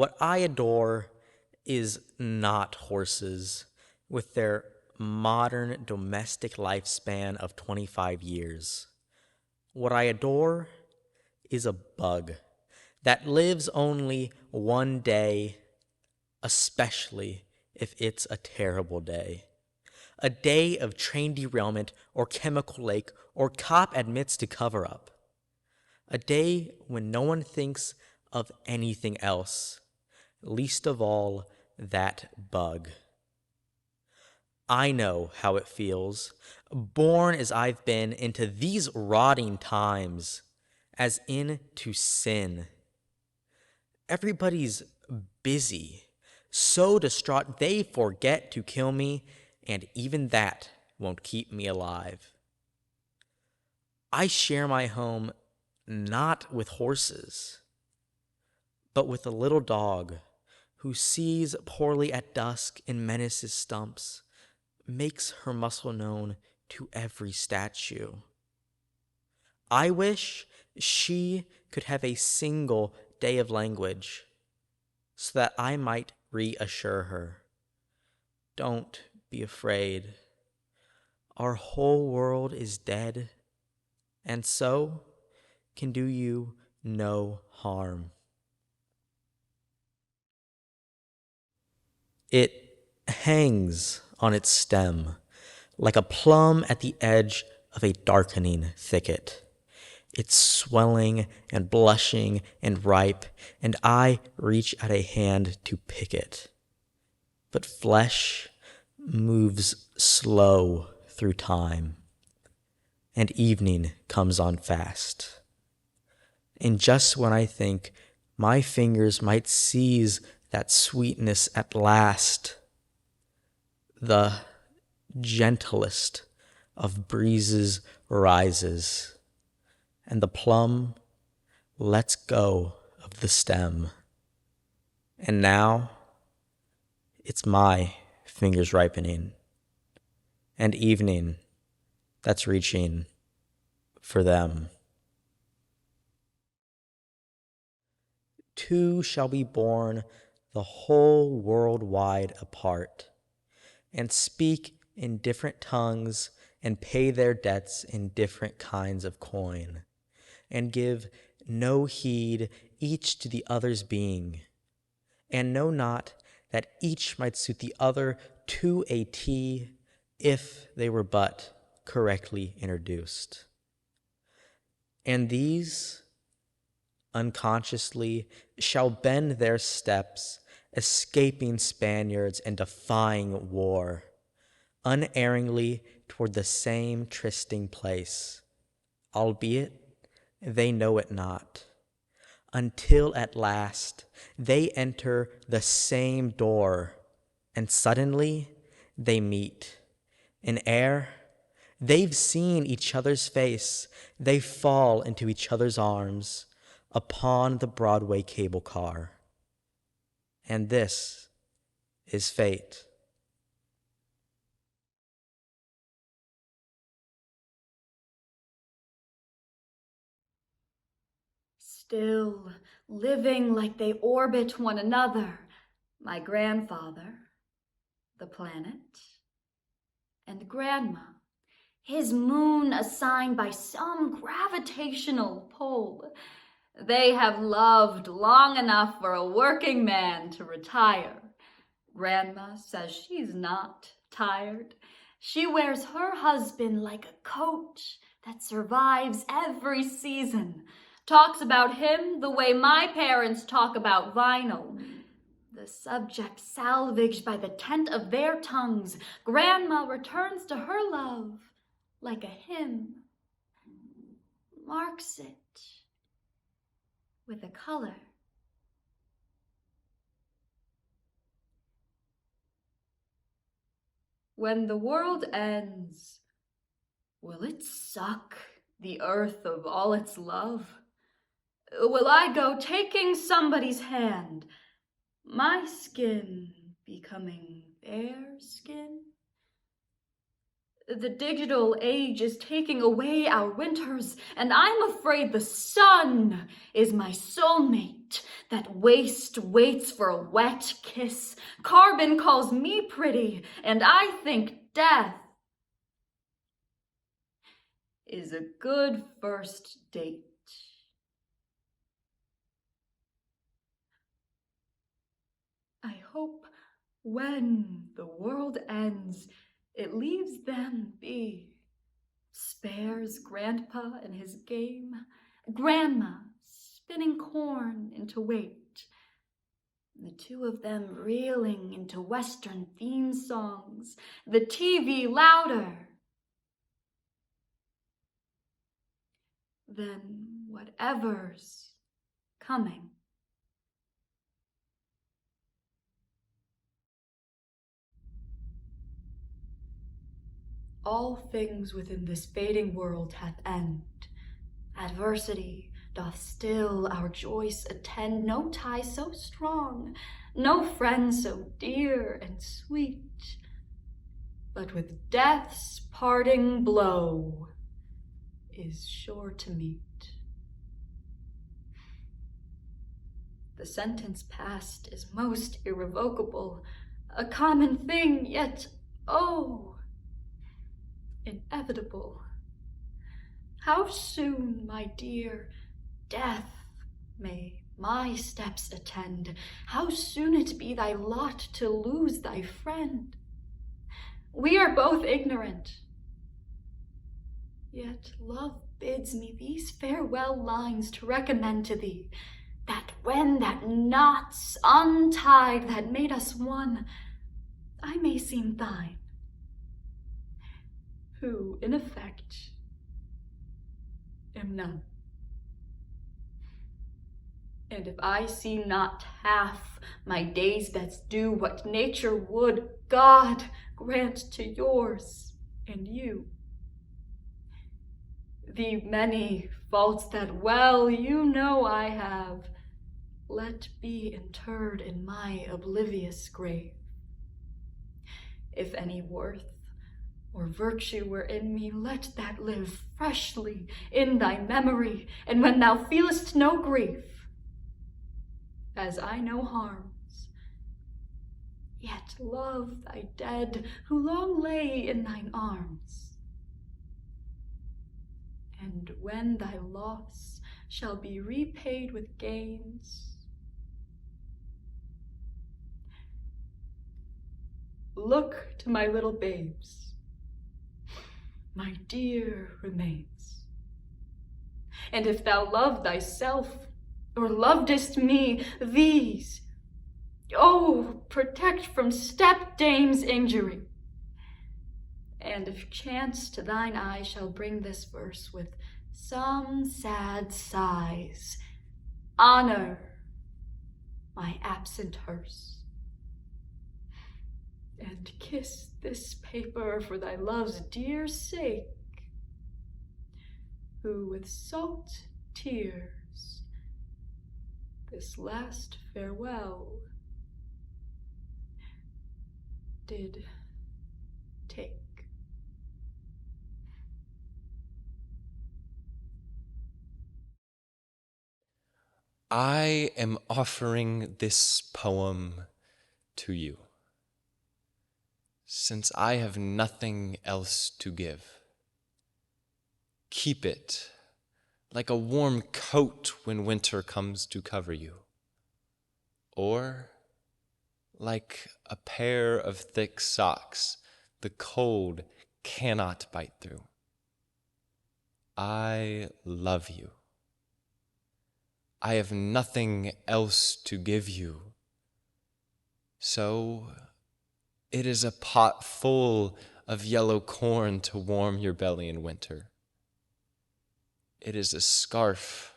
What I adore is not horses with their modern domestic lifespan of 25 years. What I adore is a bug that lives only one day, especially if it's a terrible day. A day of train derailment or chemical lake or cop admits to cover up. A day when no one thinks of anything else, least of all that bug. I know how it feels, born as I've been into these rotting times, as into sin. Everybody's busy, so distraught they forget to kill me, and even that won't keep me alive. I share my home not with horses, but with a little dog who sees poorly at dusk and menaces stumps, makes her muscle known to every statue. I wish she could have a single day of language so that I might reassure her. Don't be afraid. Our whole world is dead, and so can do you no harm. It hangs on its stem like a plum at the edge of a darkening thicket. It's swelling and blushing and ripe, and I reach out a hand to pick it. But flesh moves slow through time, and evening comes on fast. And just when I think my fingers might seize that sweetness at last, the gentlest of breezes rises, and the plum lets go of the stem. And now it's my fingers ripening, and evening that's reaching for them. Two shall be born the whole world wide apart, and speak in different tongues, and pay their debts in different kinds of coin, and give no heed each to the other's being, and know not that each might suit the other to a T if they were but correctly introduced. And these unconsciously shall bend their steps, escaping Spaniards and defying war, unerringly toward the same trysting place, albeit they know it not, until at last they enter the same door, and suddenly they meet. And ere they've seen each other's face, they fall into each other's arms upon the Broadway cable car. And this is fate. Still living like they orbit one another, my grandfather, the planet, and grandma, his moon assigned by some gravitational pull. They have loved long enough for a working man to retire. Grandma says she's not tired. She wears her husband like a coat that survives every season. Talks about him the way my parents talk about vinyl. The subject salvaged by the tent of their tongues, Grandma returns to her love like a hymn, marks it with a color. When the world ends, will it suck the earth of all its love? Will I go taking somebody's hand, my skin becoming their skin? The digital age is taking away our winters, and I'm afraid the sun is my soulmate, that waste waits for a wet kiss. Carbon calls me pretty, and I think death is a good first date. I hope when the world ends, it leaves them be. Spares Grandpa and his game, Grandma spinning corn into weight, the two of them reeling into Western theme songs, the TV louder. Then whatever's coming. All things within this fading world hath end. Adversity doth still our joys attend. No tie so strong, no friend so dear and sweet, but with death's parting blow is sure to meet. The sentence passed is most irrevocable, a common thing, yet, oh, inevitable. How soon, my dear, death may my steps attend, how soon it be thy lot to lose thy friend. We are both ignorant, yet love bids me these farewell lines to recommend to thee, that when that knot's untied that made us one, I may seem thine, who in effect am none. And if I see not half my days that's due, what nature would, God grant to yours and you. The many faults that well you know I have, let be interred in my oblivious grave. If any worth or virtue were in me, let that live freshly in thy memory, and when thou feelest no grief, as I no harms, yet love thy dead who long lay in thine arms. And when thy loss shall be repaid with gains, look to my little babes, my dear remains. And if thou love thyself, or lovedest me, these, oh, protect from step-dame's injury. And if chance to thine eye shall bring this verse with some sad sighs, honor my absent hearse, and kiss this paper for thy love's dear sake, who with salt tears this last farewell did take. I am offering this poem to you, since I have nothing else to give. Keep it like a warm coat when winter comes to cover you, or like a pair of thick socks the cold cannot bite through. I love you. I have nothing else to give you, so it is a pot full of yellow corn to warm your belly in winter. It is a scarf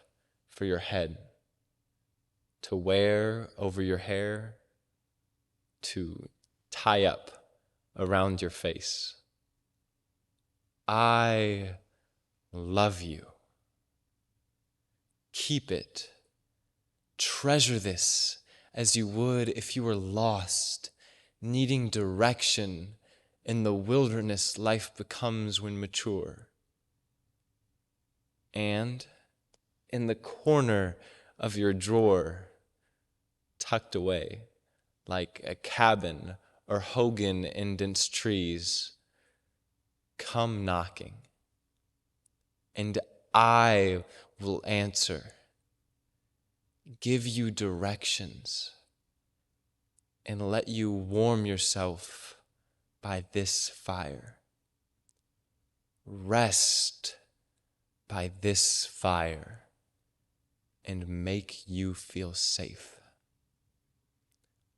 for your head to wear over your hair, to tie up around your face. I love you. Keep it. Treasure this as you would if you were lost, needing direction in the wilderness life becomes when mature. And in the corner of your drawer, tucked away, like a cabin or hogan in dense trees, come knocking, and I will answer, give you directions, and let you warm yourself by this fire. Rest by this fire and make you feel safe.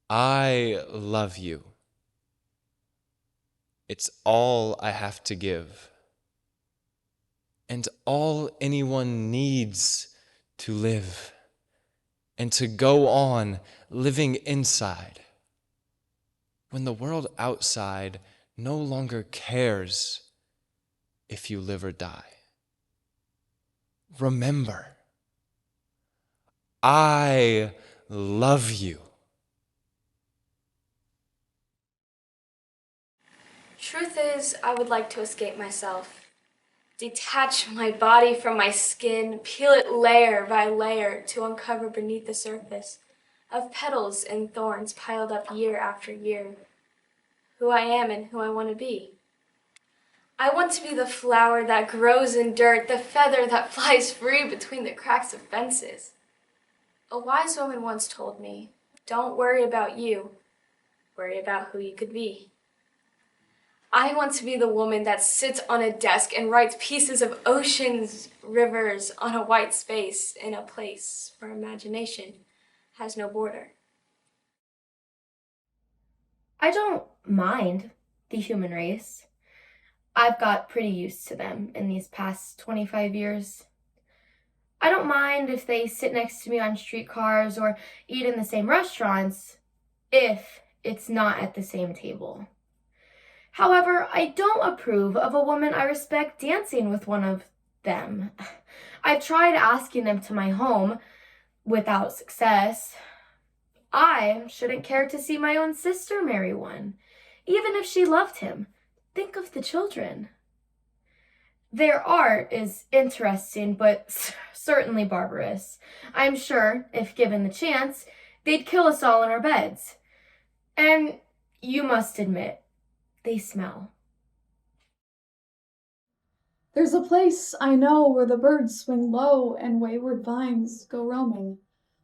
I love you. It's all I have to give, and all anyone needs to live, and to go on living inside when the world outside no longer cares if you live or die. Remember, I love you. Truth is, I would like to escape myself, detach my body from my skin, peel it layer by layer to uncover beneath the surface of petals and thorns piled up year after year who I am and who I want to be. I want to be the flower that grows in dirt, the feather that flies free between the cracks of fences. A wise woman once told me, don't worry about you, worry about who you could be. I want to be the woman that sits on a desk and writes pieces of oceans, rivers on a white space in a place where imagination has no border. I don't mind the human race. I've got pretty used to them in these past 25 years. I don't mind if they sit next to me on streetcars or eat in the same restaurants, if it's not at the same table. However, I don't approve of a woman I respect dancing with one of them. I've tried asking them to my home without success. I shouldn't care to see my own sister marry one, even if she loved him. Think of the children. Their art is interesting, but certainly barbarous. I'm sure, if given the chance, they'd kill us all in our beds. And you must admit, they smell. There's a place I know where the birds swing low and wayward vines go roaming,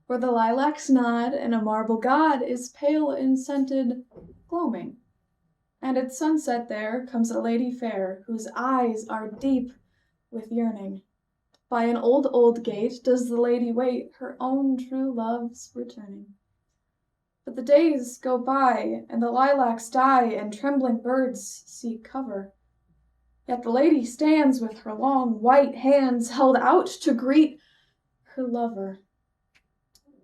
where the lilacs nod and a marble god is pale and scented gloaming. And at sunset there comes a lady fair, whose eyes are deep with yearning. By an old, old gate does the lady wait her own true love's returning. But the days go by, and the lilacs die, and trembling birds seek cover. Yet the lady stands with her long white hands held out to greet her lover.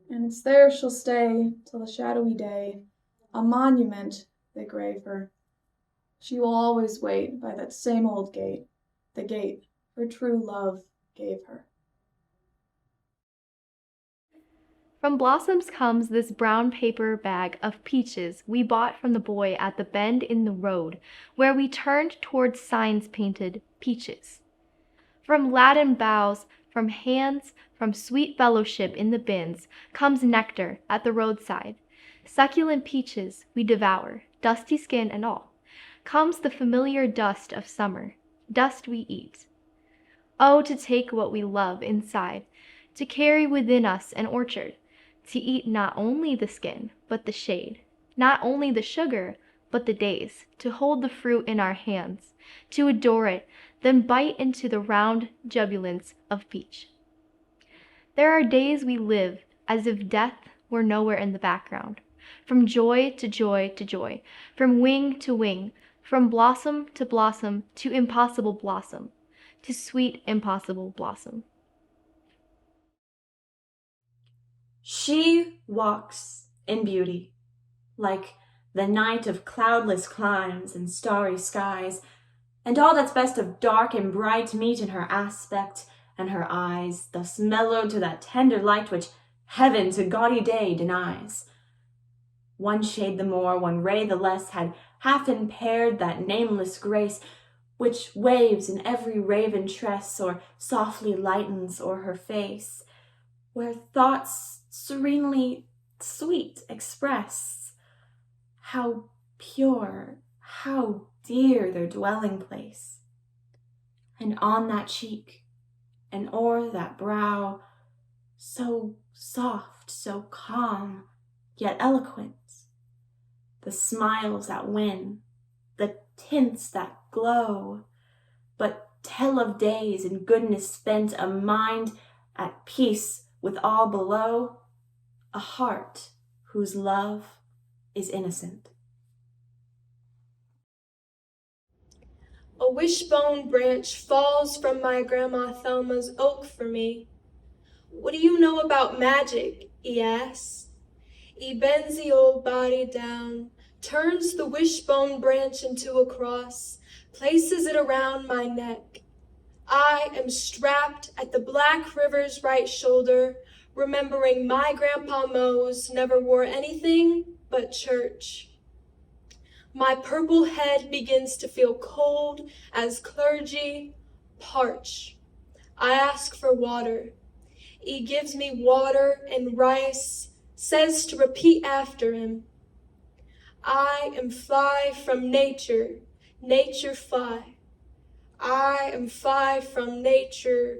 And it's there she'll stay till the shadowy day, a monument they grave her. She will always wait by that same old gate, the gate her true love gave her. From Blossoms comes this brown paper bag of peaches we bought from the boy at the bend in the road, where we turned towards signs painted peaches. From laden boughs, from hands, from sweet fellowship in the bins, comes nectar at the roadside. Succulent peaches we devour, dusty skin and all. Comes the familiar dust of summer, dust we eat. Oh, to take what we love inside, to carry within us an orchard, to eat not only the skin, but the shade, not only the sugar, but the days, to hold the fruit in our hands, to adore it, then bite into the round jubilance of peach. There are days we live as if death were nowhere in the background, from joy to joy to joy, from wing to wing, from blossom to impossible blossom, to sweet impossible blossom. She walks in beauty, like the night of cloudless climes and starry skies, and all that's best of dark and bright meet in her aspect and her eyes, thus mellowed to that tender light which heaven to gaudy day denies. One shade the more, one ray the less, had half impaired that nameless grace which waves in every raven tress, or softly lightens o'er her face, where thoughts serenely sweet express how pure, how dear their dwelling place. And on that cheek, and o'er that brow, so soft, so calm, yet eloquent, the smiles that win, the tints that glow, but tell of days in goodness spent, a mind at peace with all below, a heart whose love is innocent. A wishbone branch falls from my Grandma Thelma's oak for me. What do you know about magic? He asks. He bends the old body down, turns the wishbone branch into a cross, places it around my neck. I am strapped at the Black River's right shoulder, remembering my Grandpa Mose never wore anything but church. My purple head begins to feel cold as clergy parch. I ask for water. He gives me water and rice, says to repeat after him. I am fly from nature, nature fly. I am fly from nature,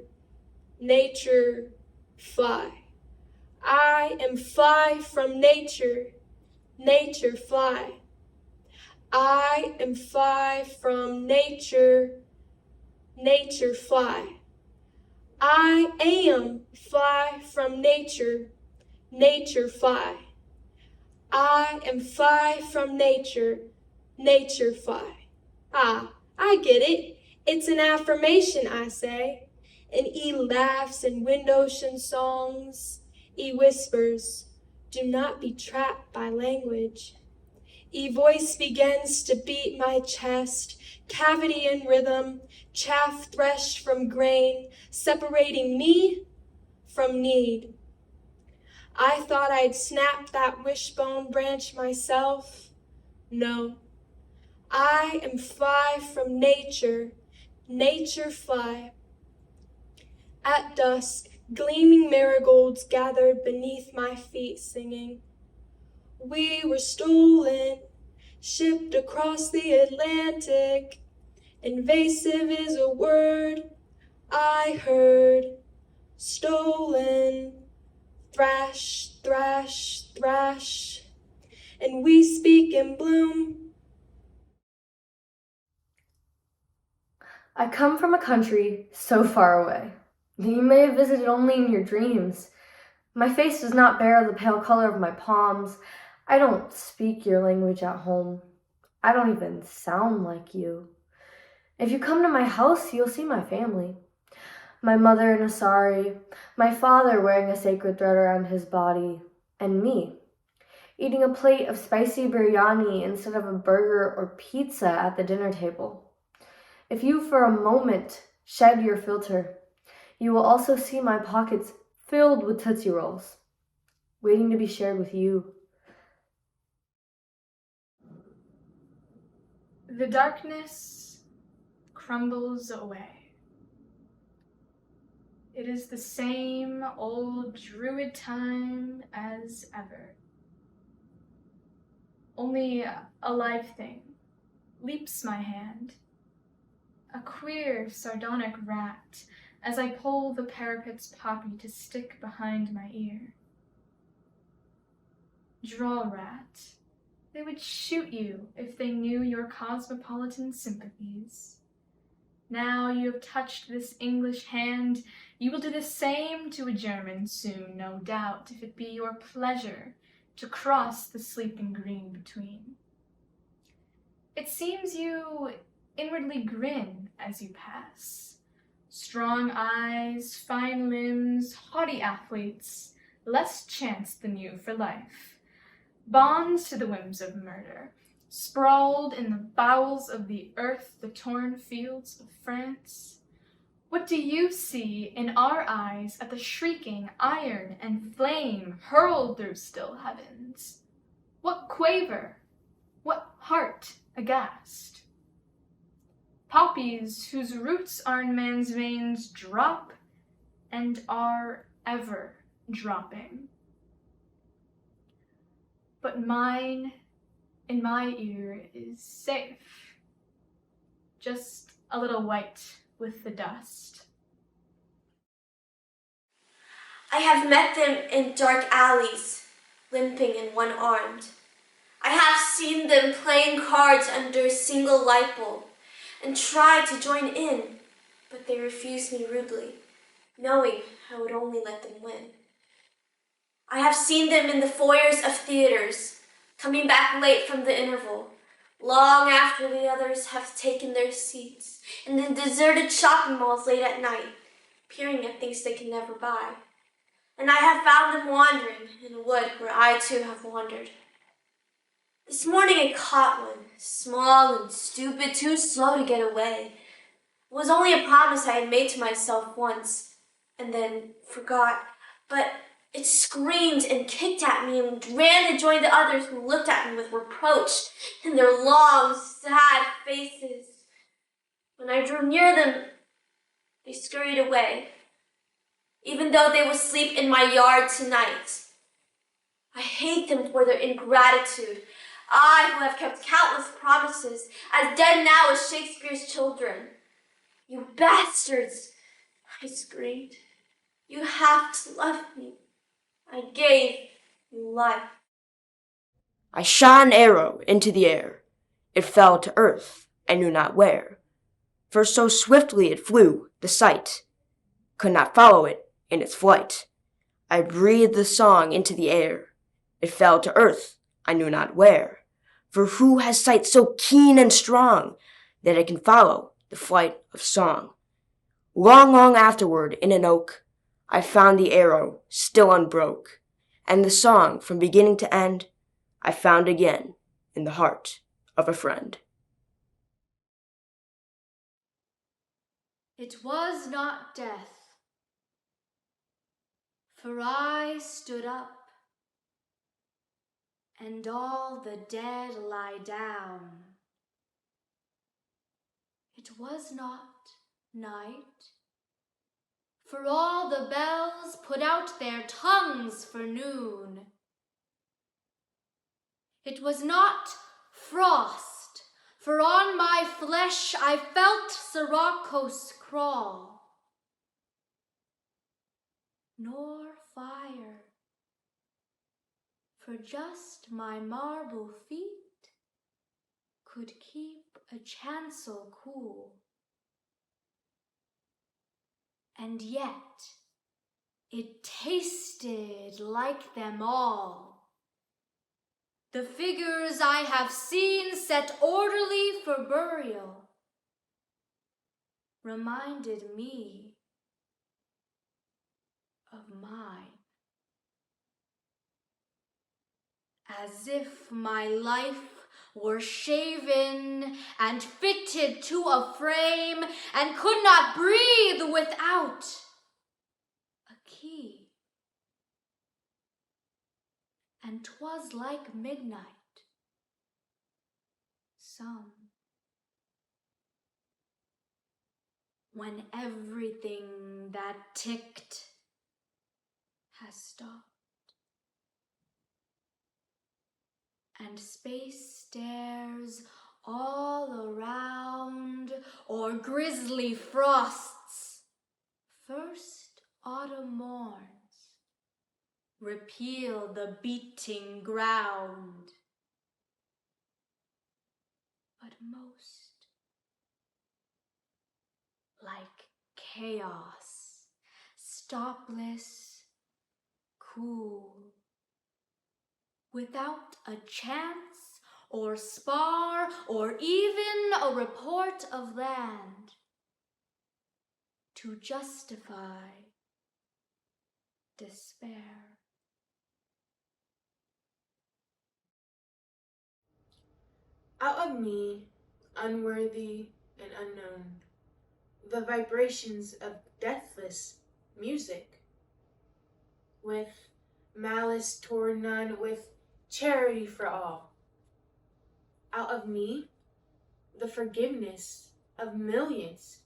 nature fly. I am fly from nature, nature fly. I am fly from nature, nature fly. I am fly from nature, nature fly. I am fly from nature, nature fly. Ah, I get it. It's an affirmation, I say. And he laughs in wind ocean songs. He whispers, do not be trapped by language. He voice begins to beat my chest, cavity in rhythm, chaff threshed from grain, separating me from need. I thought I'd snap that wishbone branch myself. No, I am fly from nature, nature fly. At dusk, gleaming marigolds gathered beneath my feet singing. We were stolen, shipped across the Atlantic. Invasive is a word I heard. Stolen, thrash, thrash, thrash. And we speak in bloom. I come from a country so far away that you may have visited only in your dreams. My face does not bear the pale color of my palms. I don't speak your language at home. I don't even sound like you. If you come to my house, you'll see my family. My mother in a sari, my father wearing a sacred thread around his body, and me, eating a plate of spicy biryani instead of a burger or pizza at the dinner table. If you for a moment shed your filter, you will also see my pockets filled with Tootsie Rolls, waiting to be shared with you. The darkness crumbles away. It is the same old druid time as ever. Only a live thing leaps my hand, a queer, sardonic rat, as I pull the parapet's poppy to stick behind my ear. Draw, rat. They would shoot you if they knew your cosmopolitan sympathies. Now you have touched this English hand, you will do the same to a German soon, no doubt, if it be your pleasure to cross the sleeping green between. It seems you inwardly grin as you pass. Strong eyes, fine limbs, haughty athletes, less chance than you for life. Bonds to the whims of murder, sprawled in the bowels of the earth, the torn fields of France. What do you see in our eyes at the shrieking iron and flame hurled through still heavens? What quaver? What heart aghast? Poppies whose roots are in man's veins drop and are ever dropping. but mine in my ear is safe. Just a little white with the dust. I have met them in dark alleys, limping and one-armed. I have seen them playing cards under a single light bulb and tried to join in, but they refused me rudely, knowing I would only let them win. I have seen them in the foyers of theaters, coming back late from the interval, long after the others have taken their seats, in the deserted shopping malls late at night, peering at things they can never buy. And I have found them wandering in a wood where I too have wandered. This morning I caught one, small and stupid, too slow to get away. It was only a promise I had made to myself once, and then forgot, but it screamed and kicked at me and ran to join the others who looked at me with reproach in their long, sad faces. When I drew near them, they scurried away, even though they will sleep in my yard tonight. I hate them for their ingratitude. I, who have kept countless promises, as dead now as Shakespeare's children. You bastards, I screamed. You have to love me. I gave you life. I shot an arrow into the air. It fell to earth, I knew not where. For so swiftly it flew, the sight could not follow it in its flight. I breathed the song into the air. It fell to earth, I knew not where. For who has sight so keen and strong that it can follow the flight of song? Long, long afterward, in an oak, I found the arrow still unbroke, and the song from beginning to end I found again in the heart of a friend. It was not death, for I stood up, and all the dead lie down. It was not night, for all the bells put out their tongues for noon. It was not frost, for on my flesh I felt Sirocco's crawl, nor fire, for just my marble feet could keep a chancel cool. And yet it tasted like them all. The figures I have seen set orderly for burial reminded me of mine. As if my life were shaven and fitted to a frame and could not breathe without a key. And 'twas like midnight, some, when everything that ticked has stopped, and space stares all around, or grisly frosts, first autumn morns, repeal the beating ground. But most like chaos, stopless, cool, without a chance or spar or even a report of land to justify despair. Out of me, unworthy and unknown, the vibrations of deathless music, with malice toward none, with charity for all. Out of me, the forgiveness of millions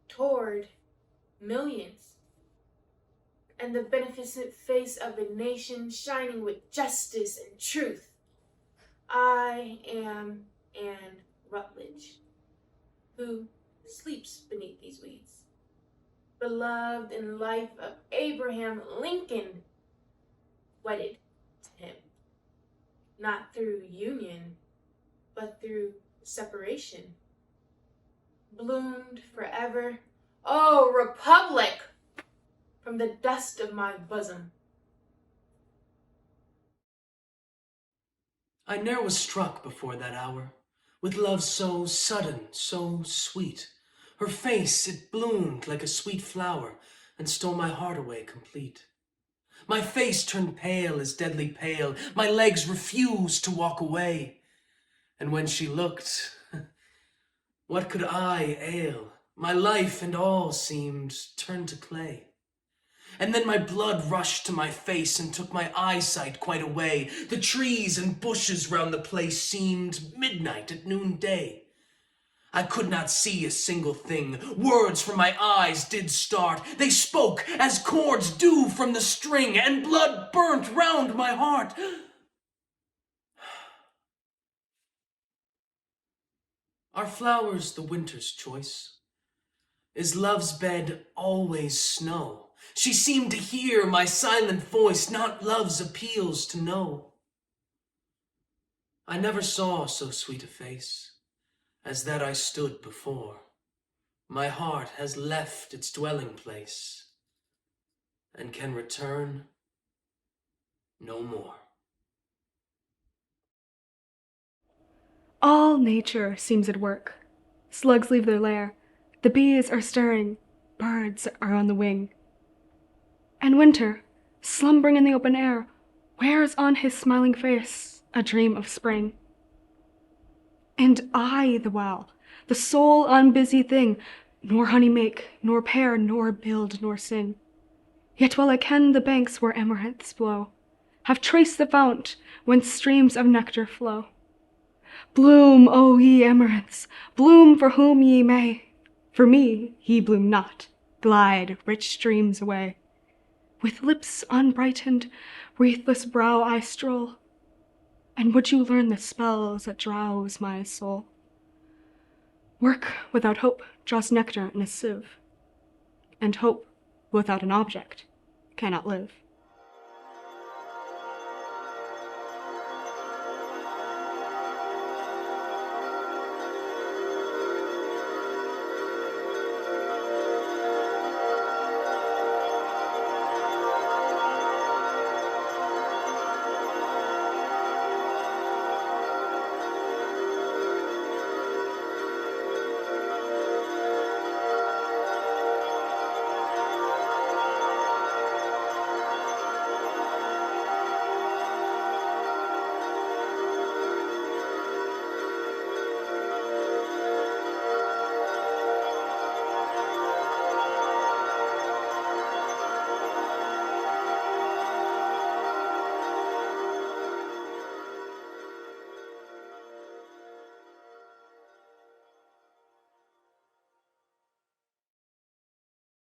toward millions, and the beneficent face of the nation shining with justice and truth I am Anne Rutledge, who sleeps beneath these weeds, beloved in life of Abraham Lincoln, wedded to him, not through union, but through separation, bloomed forever, oh, Republic, from the dust of my bosom. I ne'er was struck before that hour with love so sudden, so sweet. Her face, it bloomed like a sweet flower, and stole my heart away complete. My face turned pale as deadly pale, my legs refused to walk away. And when she looked, what could I ail? My life and all seemed turned to clay. And then my blood rushed to my face and took my eyesight quite away. The trees and bushes round the place seemed midnight at noonday. I could not see a single thing. Words from my eyes did start. They spoke as chords do from the string, and blood burnt round my heart. Are flowers the winter's choice? Is love's bed always snow? She seemed to hear my silent voice, not love's appeals to know. I never saw so sweet a face as that I stood before. My heart has left its dwelling place and can return no more. All nature seems at work. Slugs leave their lair, the bees are stirring, birds are on the wing. And winter, slumbering in the open air, wears on his smiling face a dream of spring. And I, the while, the sole unbusy thing, nor honey make, nor pair, nor build, nor sing. Yet while I ken the banks where amaranths blow, have traced the fount whence streams of nectar flow. Bloom, O ye amaranths, bloom for whom ye may. For me ye bloom not, glide rich streams away. With lips unbrightened, wreathless brow I stroll, and would you learn the spells that drowse my soul? Work without hope draws nectar in a sieve, and hope without an object cannot live.